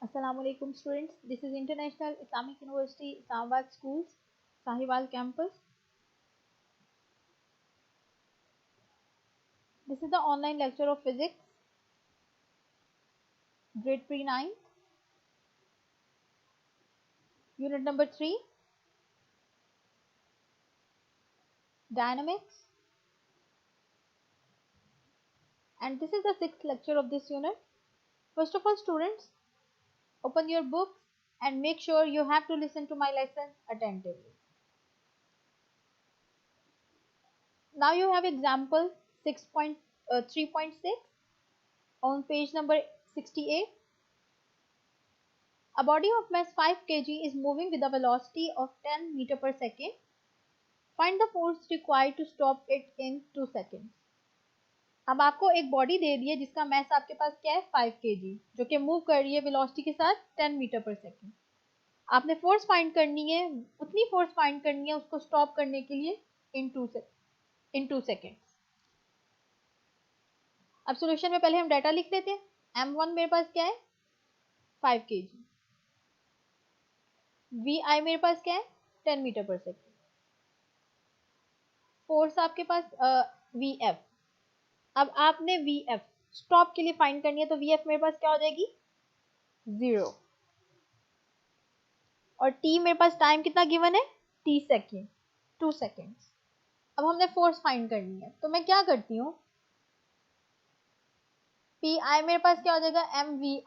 Assalamualaikum students. This is International Islamic University Islamabad Schools, Sahiwal campus. This is the online lecture of physics, grade pre-9, unit number 3, dynamics. And this is the 6th lecture of this unit. First of all, students, open your books and make sure you have to listen to my lesson attentively. Now you have example 3.6 on page number 68. A body of mass 5 kg is moving with a velocity of 10 meter per second. Find the force required to stop it in 2 seconds. अब आपको एक body दे दी है जिसका mess आपके पास क्या है 5 kg, जो कि मूव कर रही है वेलोसिटी के साथ 10 मीटर पर सेकेंड. आपने फोर्स फाइंड करनी है, उतनी फोर्स फाइंड करनी है उसको स्टॉप करने के लिए इन 2 सेकेंड्स. अब सॉल्यूशन में पहले हम डाटा लिख लेते हैं. m1 मेरे पास क्या है 5 kg, vi मेरे पास क्या है 10 मीटर पर सेकेंड, फोर्स आपके पास vf. अब आपने vf स्टॉप के लिए फाइंड करनी है, तो vf मेरे पास क्या हो जाएगी 0, और t मेरे पास टाइम कितना गिवन है t सेकेंड, 2 सेकेंड्स. अब हमने फोर्स फाइंड करनी है, तो मैं क्या करती हूँ, pi मेरे पास क्या हो जाएगा mvi,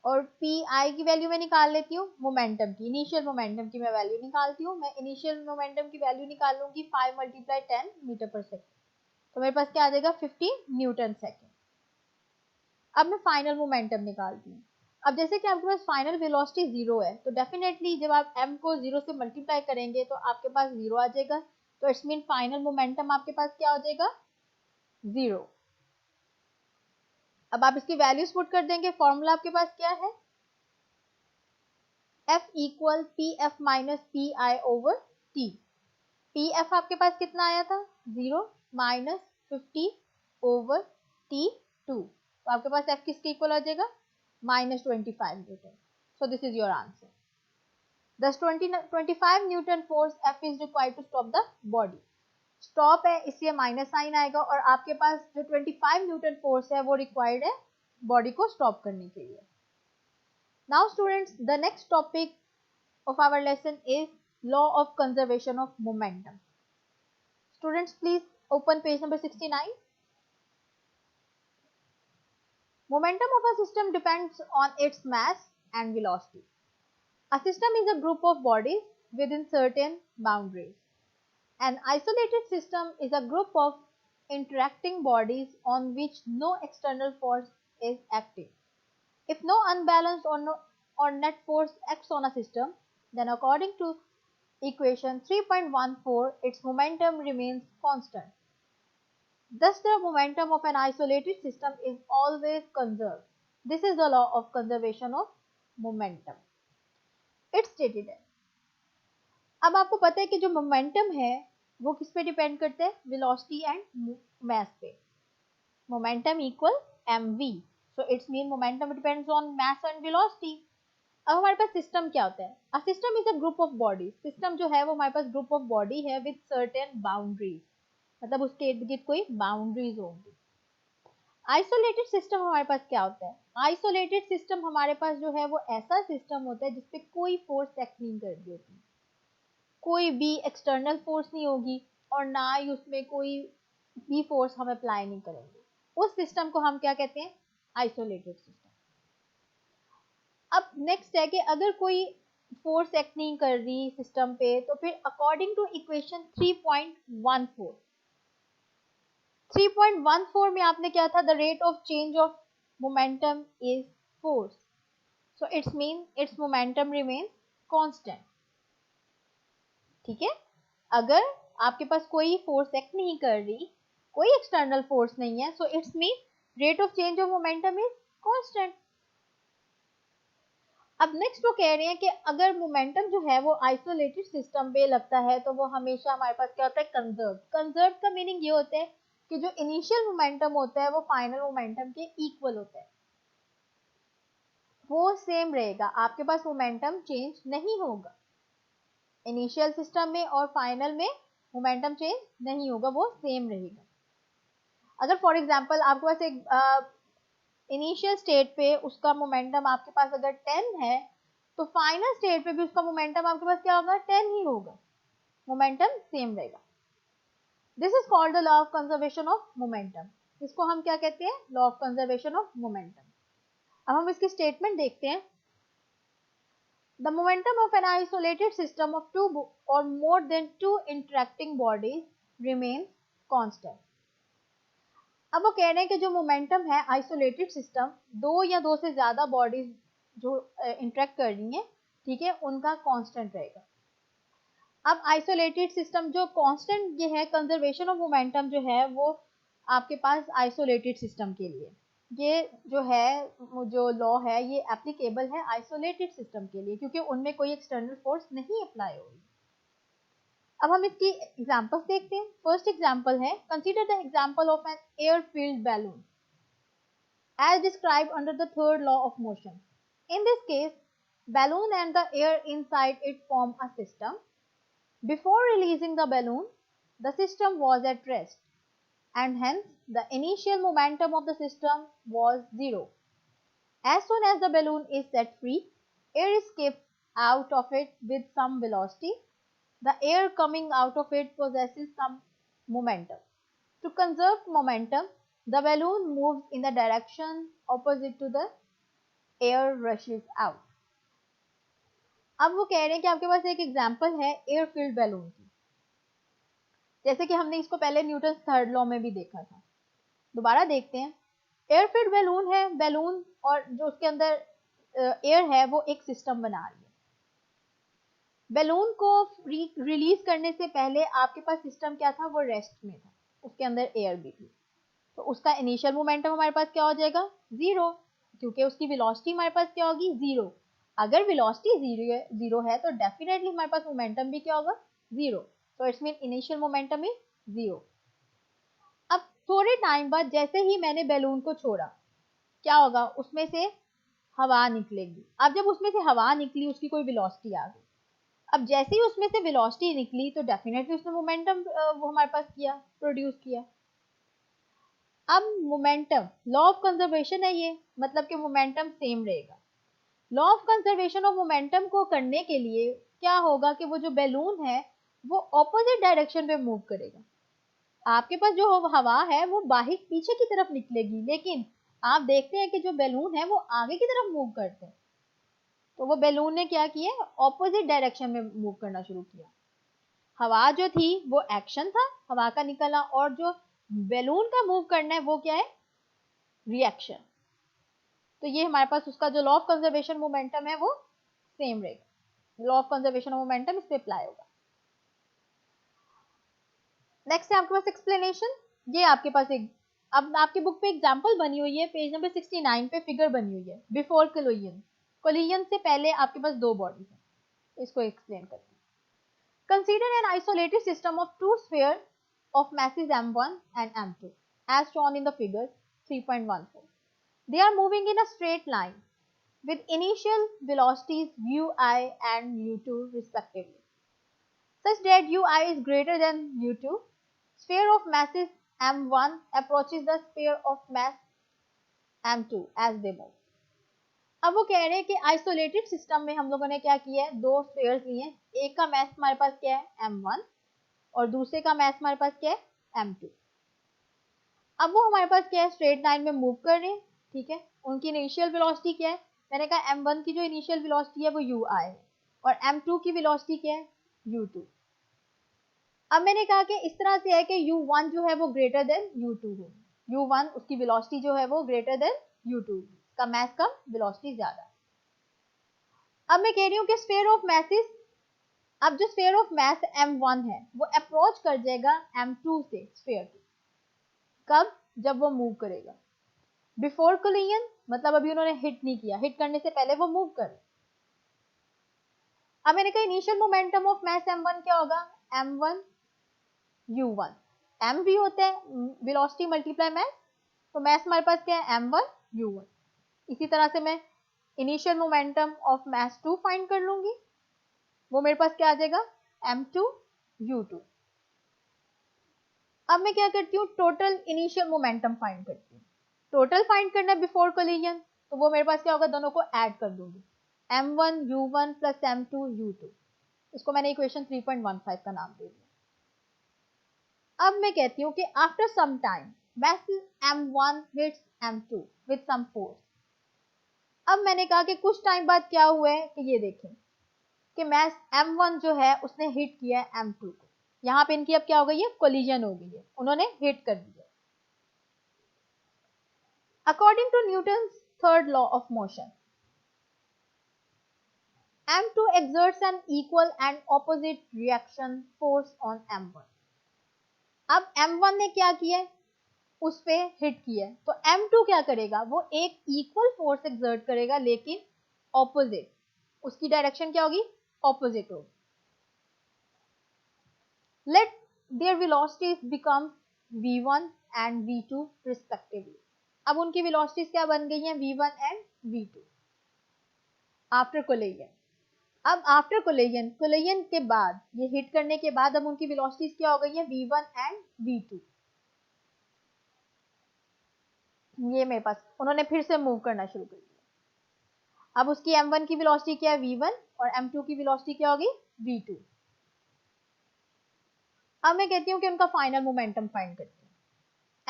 और pi की वैल्यू मैं निकाल लेती हूँ मोमेंटम की, इनिशियल मोमेंटम की मैं वैल्यू निकालती हूँ. मैं इनिशियल मोमेंटम की वैल्यू निकाल लूंगी 5 × 10 मीटर पर सेकेंड, तो मेरे पास क्या आ जाएगा 50 न्यूटन सेकेंड. अब मैं फाइनल मोमेंटम निकालती हूँ. अब जैसे कि आपके पास फाइनल वेलोसिटी 0 है, तो डेफिनेटली जब आप m को 0 से मल्टीप्लाई करेंगे तो आपके पास 0 आ जाएगा. तो इट्स मीन फाइनल मोमेंटम आपके पास क्या हो जाएगा 0. अब आप इसकी वैल्यूज पुट कर देंगे. फॉर्मूला आपके पास क्या है, F equal pf minus pi over t. pf आपके पास कितना आया था 0 माइनस 50 ओवर t2, तो आपके पास f किसके इक्वल आ जाएगा -25 Newton. So this is your answer. Thus 25 Newton force F is required to stop the body. Stop है इसलिए माइनस साइन आएगा, और आपके पास जो 25 न्यूटन फोर्स है वो रिक्वायर्ड है बॉडी को स्टॉप करने के लिए. Now students, the next topic of our lesson is law of conservation of momentum. Students, please open page number 69. Momentum of a system depends on its mass and velocity. A system is a group of bodies within certain boundaries. An isolated system is a group of interacting bodies on which no external force is acting. If no unbalanced or net force acts on a system, then according to equation 3.14, its momentum remains constant. Thus, the momentum of an isolated system is always conserved. This is the law of conservation of momentum. It's stated है. अब आपको पता है कि जो momentum है वो किस पे डिपेंड करते हैं, वेलोसिटी एंड मास पे. Momentum equal mv, so it's mean momentum depends on mass and velocity. अब हमारे पास सिस्टम क्या होता है, a system is a group of bodies. System जो है वो हमारे पास ग्रुप ऑफ बॉडी है विद सर्टेन बाउंड्रीज, मतलब उसके इर्द गिर्द कोई बाउंड्रीज होंगी. आइसोलेटेड सिस्टम हमारे पास क्या होता है, आइसोलेटेड सिस्टम हमारे पास जो है वो ऐसा सिस्टम होता है जिसपे कोई फोर्स एक्ट नहीं कर रही होती, कोई भी एक्सटर्नल फोर्स नहीं होगी, और ना ही उसमें कोई भी फोर्स हम अप्लाई नहीं करेंगे. उस सिस्टम को हम क्या कहते हैं, आइसोलेटेड सिस्टम. अब नेक्स्ट है कि अगर कोई फोर्स एक्ट नहीं कर रही सिस्टम पे, तो फिर अकॉर्डिंग टू इक्वेशन 3.14 में आपने क्या था, the rate of change of momentum is force, so it's mean it's momentum remains constant. ठीक है, अगर आपके पास कोई फोर्स एक्ट नहीं कर रही, कोई एक्सटर्नल फोर्स नहीं है, so it's mean rate of change of momentum is constant. अब नेक्स्ट वो कह रहे हैं कि अगर मोमेंटम जो है वो आइसोलेटेड सिस्टम पे लगता है तो वो हमेशा हमारे पास क्या होता है, कंजर्व. कंजर्व का मीनिंग ये होता है कि जो इनिशियल मोमेंटम होता है वो फाइनल मोमेंटम के इक्वल होता है. वो सेम रहेगा, आपके पास मोमेंटम चेंज नहीं होगा। इनिशियल सिस्टम में और फाइनल में मोमेंटम चेंज नहीं होगा, वो सेम रहेगा। अगर फॉर एग्जांपल आपके पास एक इनिशियल स्टेट पे उसका मोमेंटम आपके पास अगर 10 है, तो फाइनल स्टेट पे भी उसका मोमेंटम आपके पास क्या होगा, 10 ही होगा, मोमेंटम सेम रहेगा। This is called the law of conservation of momentum. इसको हम क्या कहते हैं, law of conservation of momentum. अब हम इसकी स्टेटमेंट देखते हैं। The momentum of an isolated system of two or more than two interacting bodies remains constant. अब वो कह रहे हैं कि जो मोमेंटम है आइसोलेटेड सिस्टम, दो या दो से ज्यादा बॉडीज जो इंटरेक्ट कर रही हैं, ठीक है, उनका कांस्टेंट रहेगा। अब आइसोलेटेड सिस्टम जो कांस्टेंट ये है, कंजर्वेशन ऑफ मोमेंटम जो है वो आपके पास आइसोलेटेड सिस्टम के लिए, ये जो है जो लॉ है ये एप्लीकेबल है आइसोलेटेड सिस्टम के लिए, क्योंकि उनमें कोई एक्सटर्नल फोर्स नहीं अप्लाई हो रही। अब हम इसकी एग्जांपल्स देखते हैं। फर्स्ट एग्जांपल है, consider the example of an air filled balloon as described under the third law of motion. In this case, balloon and the air inside it form a system. Before releasing the balloon, the system was at rest, and hence the initial momentum of the system was zero. As soon as the balloon is set free, air escapes out of it with some velocity. The air coming out of it possesses some momentum. To conserve momentum, the balloon moves in the direction opposite to the air rushes out. अब वो कह रहे हैं कि आपके पास एक example है air filled balloon की, जैसे कि हमने इसको पहले न्यूटन थर्ड लॉ में भी देखा था। दोबारा देखते हैं। एयर फिल्ड बैलून है, बैलून और जो उसके अंदर एयर है वो एक सिस्टम बना रही है। बैलून को रिलीज करने से पहले आपके पास सिस्टम क्या था, वो रेस्ट में था, उसके अंदर एयर भी थी, तो उसका इनिशियल मोमेंटम हमारे पास क्या हो जाएगा, जीरो, क्योंकि उसकी वेलोसिटी हमारे पास क्या होगी, जीरो। अगर वेलोसिटी जीरो है तो डेफिनेटली हमारे पास मोमेंटम भी क्या होगा, जीरो। तो it's mean initial momentum is zero. अब थोड़े टाइम बाद जैसे ही मैंने बैलून को छोड़ा, क्या होगा, उसमें से हवा निकलेगी। अब जब उसमें से हवा निकली, उसकी कोई वेलोसिटी आ गई। अब जैसे ही उसमें से वेलोसिटी निकली तो डेफिनेटली उसने मोमेंटम वो हमारे पास किया, प्रोड्यूस किया। अब मोमेंटम लॉ ऑफ कंजर्वेशन है ये, मतलब कि मोमेंटम सेम रहेगा। Law of conservation of momentum को करने के लिए क्या होगा कि वो जो बैलून है वो ऑपोजिट डायरेक्शन में मूव करेगा। आपके पास जो हवा है वो बाहर पीछे की तरफ निकलेगी, लेकिन आप देखते हैं कि जो बैलून है वो आगे की तरफ मूव करते हैं। तो वो बैलून ने क्या किया, ऑपोजिट डायरेक्शन में मूव करना शुरू किया। हवा जो थी वो एक्शन था, हवा का निकलना, और जो बैलून का मूव करना है वो क्या है, रिएक्शन। तो ये हमारे पास उसका जो लॉ ऑफ कंजर्वेशन मोमेंटम है वो सेम रहेगा। Law of conservation of momentum इस पे अप्लाई होगा। नेक्स्ट है आपके पास एक्सप्लेनेशन। ये आपके पास एक, अब आपकी बुक पे एग्जांपल बनी हुई है, पेज नंबर 69 पे फिगर बनी हुई है। बिफोर कोलिजन, कोलिजन से पहले आपके पास दो बॉडीज है, इसको एक्सप्लेन करते हैं। Consider an isolated system of two sphere of masses m1 and m2 as shown in the figure 3.14. They are moving in a straight line with initial velocities ui and u2 respectively, such that ui is greater than u2. Sphere of masses m1 approaches the sphere of mass m2 as they move. अब वो कह रहे हैं कि isolated system में हम लोगों ने क्या किया है, दो स्फीयर्स लिए हैं, एक का मास हमारे पास क्या है m1 और दूसरे का मास हमारे पास क्या है m2। अब वो हमारे पास क्या है, स्ट्रेट लाइन में मूव कर रहे हैं, ठीक है। उनकी इनिशियल वेलोसिटी क्या है, मैंने कहा m1 की जो इनिशियल वेलोसिटी है वो ui है और m2 की वेलोसिटी क्या है, u2। अब मैंने कहा कि इस तरह से है कि u1 जो है वो ग्रेटर देन u2 हो, u1 उसकी वेलोसिटी जो है वो ग्रेटर देन u2, का मास कम, वेलोसिटी ज्यादा। अब मैं कह रही हूँ कि स्फीयर ऑफ मैसेस, अब जो स्फीयर ऑफ मास m1 है वो अप्रोच कर जाएगा m2 से स्फीयर की, कब, जब वो मूव करेगा। बिफोर कोलिजन मतलब अभी उन्होंने हिट नहीं किया, हिट करने से पहले वो मूव कर। अब मैंने कहा initial momentum of mass m1 क्या होगा, m1 u1, m भी होता है वेलोसिटी मल्टीप्लाई मास, तो मास हमारे पास क्या है m1 u1। इसी तरह से मैं initial momentum of mass 2 find कर लूंगी, वो मेरे पास क्या आ जाएगा m2u2। अब मैं क्या करती हूँ, टोटल इनिशियल मोमेंटम फाइंड करती हूँ। टोटल फाइंड करना है बिफोर कोलिजन, तो वो मेरे पास क्या होगा, दोनों को ऐड कर दूंगी, m1u1 प्लस m2u2। इसको मैंने इक्वेशन 3.15 का नाम दे दिया। अब मैं कहती हूँ कि after some time mass m1 hits m2 with some force। अब मैंने कहा कि कुछ टाइम बाद क्या हुआ है कि ये देखें कि mass m1 जो है उसने हिट किया है m2 को। यहाँ पे इनकी अब क्या हो गई है, कोलिजन हो गई है, उन्होंने हिट कर दिया। According to Newton's third law of motion, m2 exerts an equal and opposite reaction force on m1। अब m1 ने क्या किया है, उस पे हिट किया है, तो m2 क्या करेगा, वो एक इक्वल फोर्स एक्सर्ट करेगा लेकिन ऑपोजिट, उसकी डायरेक्शन क्या होगी, ऑपोजिट होगी। Let their velocities become v1 and v2 respectively. अब उनकी वेलोसिटीज क्या बन गई हैं, v1 and v2 after collision. अब आफ्टर कोलिजन, कोलिजन के बाद, ये हिट करने के बाद अब उनकी वेलोसिटीज क्या हो गई है, v1 एंड v2। ये मेरे पास उन्होंने फिर से मूव करना शुरू कर दिया। अब उसकी m1 की वेलोसिटी क्या है, v1, और m2 की वेलोसिटी क्या होगी, v2। अब मैं कहती हूँ कि उनका फाइनल मोमेंटम फाइंड करती हूँ।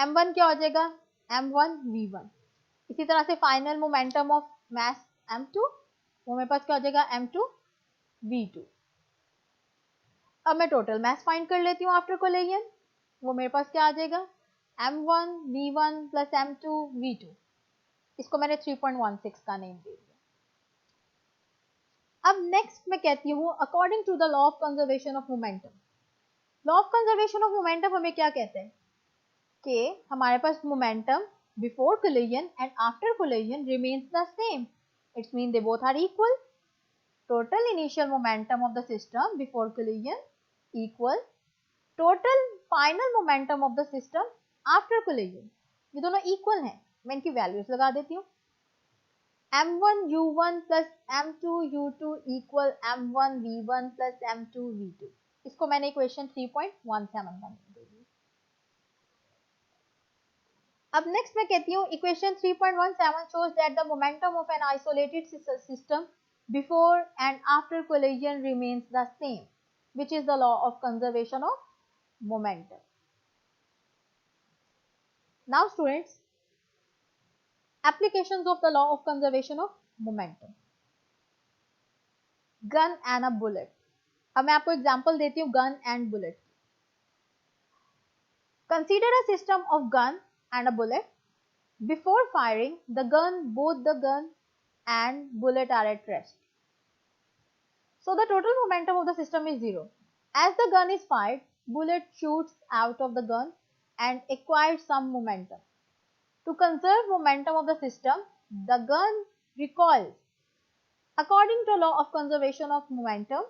m1 क्या हो जाएगा, m1 v1। इसी तरह से final momentum of mass m2, वो मेरे पास क्या हो जाएगा, m2 v2। अब मैं टोटल मास फाइंड कर लेती हूँ आफ्टर कोलिजन, वो मेरे पास क्या आ जाएगा, m1 v1 plus m2 v2। इसको मैंने 3.16 का नेम दे दिया। अब नेक्स्ट मैं कहती हूँ according to the law of conservation of momentum. Law of conservation of momentum हमें क्या कहते हैं कि हमारे पास momentum before collision and after collision remains the same, it's mean they both are equal. Total initial momentum of the system before collision equal total final momentum of the system after collision. ये दोनों equal हैं, मैं इनकी values लगा देती हूँ। m1u1 plus m2u2 equal m1v1 plus m2v2। इसको मैंने इक्वेशन 3.17 का दे दी। अब नेक्स्ट मैं कहती हूँ equation 3.17 shows that the momentum of an isolated system before and after collision remains the same, which is the law of conservation of momentum. Now students, applications of the law of conservation of momentum. Gun and a bullet. अब मैं आपको example देती हूँ gun and bullet. Consider a system of gun and a bullet. Before firing the gun, both the gun and bullet are at rest. So the total momentum of the system is 0. As the gun is fired, bullet shoots out of the gun and acquires some momentum. To conserve momentum of the system, the gun recoils. According to law of conservation of momentum,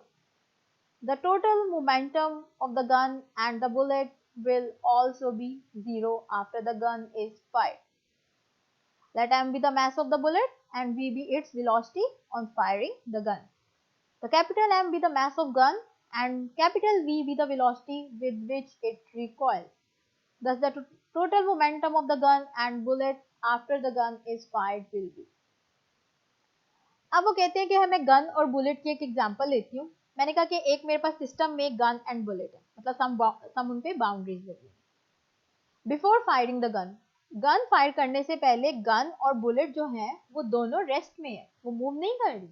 the total momentum of the gun and the bullet will also be 0 after the gun is fired. Let m be the mass of the bullet and v be its velocity on firing the gun. The capital M be the mass of gun and capital V be the velocity with which it recoils. Thus the total momentum of the gun and bullet after the gun is fired will be. अब वो कहते हैं कि हमें gun और bullet की एक example लेती हूँ। मैंने कहा कि एक मेरे पास सिस्टम में गन एंड बुलेट है, मतलब सम उन पे बाउंड्रीज लगी है। Before firing the gun, gun fire करने से पहले गन और बुलेट जो है वो दोनों रेस्ट में है, वो मूव नहीं कर रही,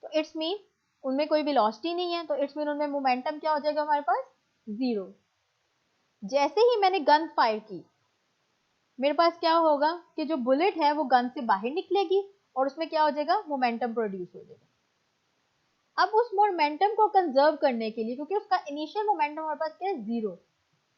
तो इट्स मीन उनमें कोई वेलोसिटी नहीं है, तो इट्स मीन उनमें मोमेंटम क्या हो जाएगा हमारे पास, 0। जैसे ही मैंने गन फायर की, मेरे पास क्या होगा कि जो बुलेट है वो गन से बाहर निकलेगी और उसमें क्या हो जाएगा, मोमेंटम प्रोड्यूस हो जाएगा। अब उस मोमेंटम को कंजर्व करने के लिए, क्योंकि उसका इनिशियल मोमेंटम हमारे पास क्या है, 0,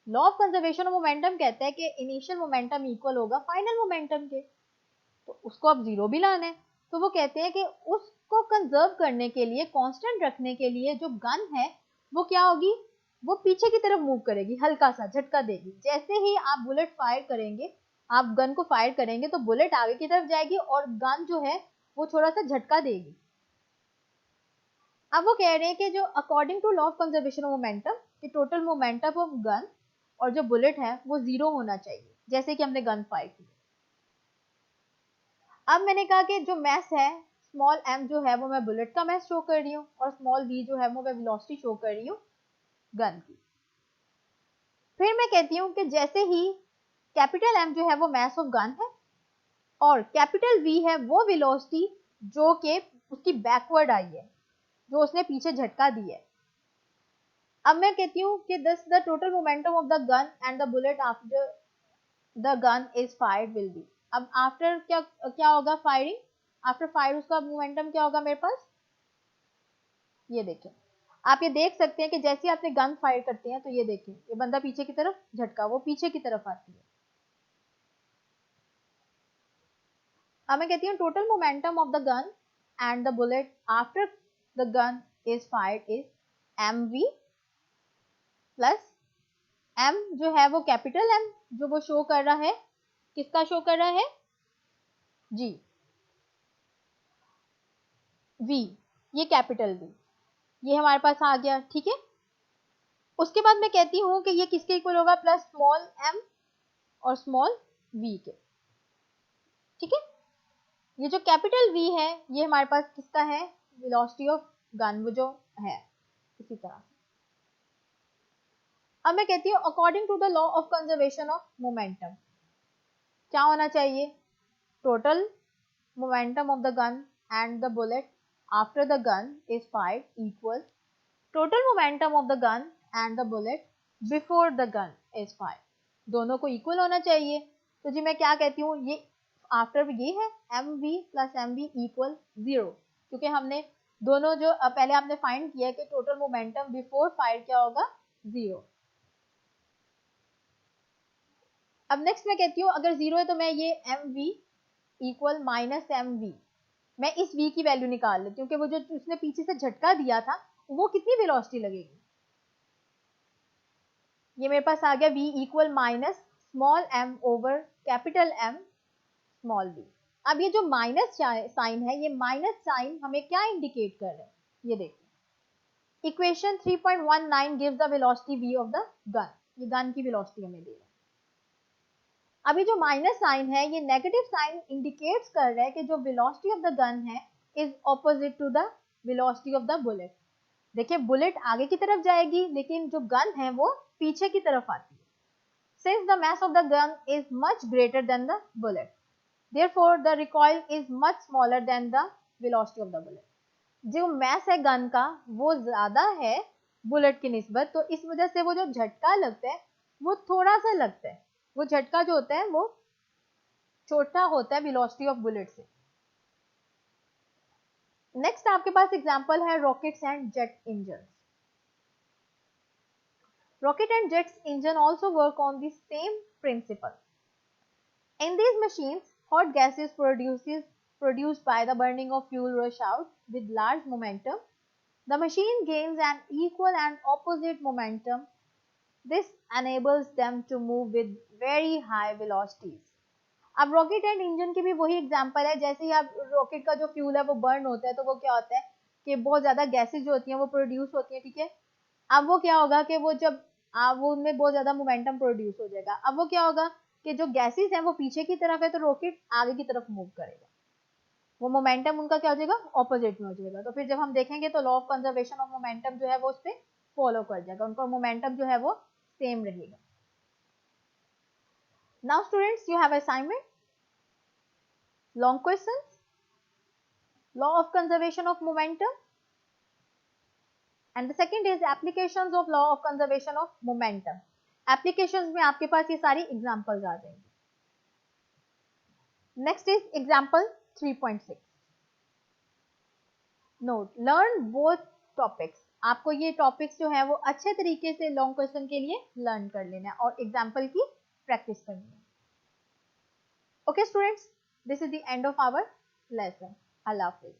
law of conservation of momentum कहता है कि इनिशियल मोमेंटम इक्वल होगा फाइनल मोमेंटम के, तो उसको अब 0 भी लाना है। तो वो कहते हैं कि उसको कंजर्व करने के लिए, कांस्टेंट रखने के लिए जो गन है वो क्या होगी, वो पीछे की तरफ मूव करेगी, हल्का सा झटका देगी। जैसे ही आप बुलेट फायर करेंगे, आप गन को फायर करेंगे तो बुलेट आगे की तरफ जाएगी और गन जो है वो थोड़ा सा झटका देगी। अब वो कह रहे हैं कि जो according to law of conservation of momentum, कि टोटल मोमेंटम ऑफ गन और जो बुलेट है वो 0 होना चाहिए, जैसे कि हमने गन फायर की। अब मैंने कहा कि जो मैस है स्मॉल m जो है वो मैं बुलेट का मैस शो कर रही हूँ, और स्मॉल v जो है वो मैं वेलोसिटी शो कर रही हूँ गन की। फिर मैं कहती हूँ कि जैसे ही कैपिटल M जो है वो मैस ऑफ गन है, और कैपिटल V है वो वेलोसिटी जो कि उसकी बैकवर्ड आई है, जो उसने पीछे झटका दी है। अब मैं कहती हूँ कि this the total momentum of the gun and the bullet after the gun is fired will be. अब आफ्टर क्या होगा, फायरिंग, आफ्टर फायर उसका मोमेंटम क्या होगा मेरे पास, ये देखें। आप ये देख सकते हैं कि जैसे आपने गन फायर करते हैं तो ये देखें, ये बंदा पीछे की तरफ झटका, वो पीछे की तरफ आती है। अब मैं कहती हूँ total momentum of the gun and the bullet after the gun is fired is mv plus m जो है वो कैपिटल M जो वो शो कर रहा है, किसका शो कर रहा है, जी v, ये कैपिटल V, ये हमारे पास आ गया, ठीक है। उसके बाद मैं कहती हूँ कि ये किसके इक्वल होगा, प्लस स्मॉल m और स्मॉल v के, ठीक है। ये जो कैपिटल V है ये हमारे पास किसका है, वेलोसिटी ऑफ गन वो जो है, इसी तरह। अब मैं कहती हूँ according to the law of conservation of momentum क्या होना चाहिए, total momentum of the gun and the bullet after the gun is fired equal total momentum of the gun and the bullet before the gun is fired, दोनों को equal होना चाहिए। तो जी मैं क्या कहती हूँ, ये आफ्टर ये है mv प्लस mv इक्वल 0, क्योंकि हमने दोनों जो पहले आपने फाइंड किया कि टोटल मोमेंटम बिफोर फायर क्या होगा, 0। अब नेक्स्ट मैं कहती हूँ अगर 0 है तो मैं ये mv इक्वल माइनस mv, मैं इस v की वैल्यू निकाल लेती हूँ कि वो जो उसने पीछे से झटका दिया था वो कितनी वेलोसिटी लगेगी। ये मेरे पास आ गया v equal minus small m over capital M small v। अब ये जो माइनस साइन है, ये माइनस साइन हमें क्या इंडिकेट कर रहा है, ये देखिए equation 3.19 gives the velocity v of the gun, ये गन की वेलोसिटी हमें दे रहा है। अभी जो माइनस साइन है ये नेगेटिव साइन इंडिकेट्स कर रहा है कि जो वेलोसिटी ऑफ द गन है is opposite to the velocity of the bullet. देखिए बुलेट आगे की तरफ जाएगी लेकिन जो गन है वो पीछे की तरफ आती है। Since the mass of the gun is much greater than the bullet, therefore the recoil is much smaller than the velocity of the bullet। जो मैस है गन का वो ज्यादा है बुलेट की निस्बत, तो इस वजह से वो जो झटका लगता है वो थोड़ा सा लगता है, वो झटका जो होता है वो छोटा होता है वेलोसिटी ऑफ बुलेट से। नेक्स्ट आपके पास एग्जांपल है rockets and jet engine. Rocket and jets engine also work on the same principle. In these machines, hot gas is produced by the burning of fuel rush out with large momentum. The machine gains an equal and opposite momentum. This enables them to move with very high velocities. अब rocket and engine की भी वही example है, जैसे ही आप rocket का जो fuel है वो बर्न होता है तो वो क्या होता है कि बहुत ज्यादा गैसेज जो होती हैं वो प्रोड्यूस होती हैं, ठीक है। अब वो क्या होगा कि वो जब वो उनमें बहुत ज्यादा मोमेंटम प्रोड्यूस हो जाएगा। अब वो क्या होगा कि जो गैसेस हैं वो पीछे की तरफ है तो रॉकेट आगे की तरफ मूव करेगा, वो मोमेंटम उनका क्या हो जाएगा, ऑपोजिट में हो जाएगा। तो फिर जब हम देखेंगे तो law of conservation of momentum जो है वो उस पर फॉलो कर जाएगा, उनका मोमेंटम जो है वो सेम रहेगा। Now students you have assignment, long questions, law of conservation of momentum, and the second is applications of law of conservation of momentum. Applications में आपके पास ये सारी एग्जांपल्स आ जाएंगे। Next is example 3.6। Note, learn both topics. आपको ये topics जो है वो अच्छे तरीके से लॉन्ग क्वेश्चन के लिए लर्न कर लेना है और एग्जांपल की प्रैक्टिस करनी है। Okay students, this is the end of our lesson. अल्लाह हाफिज।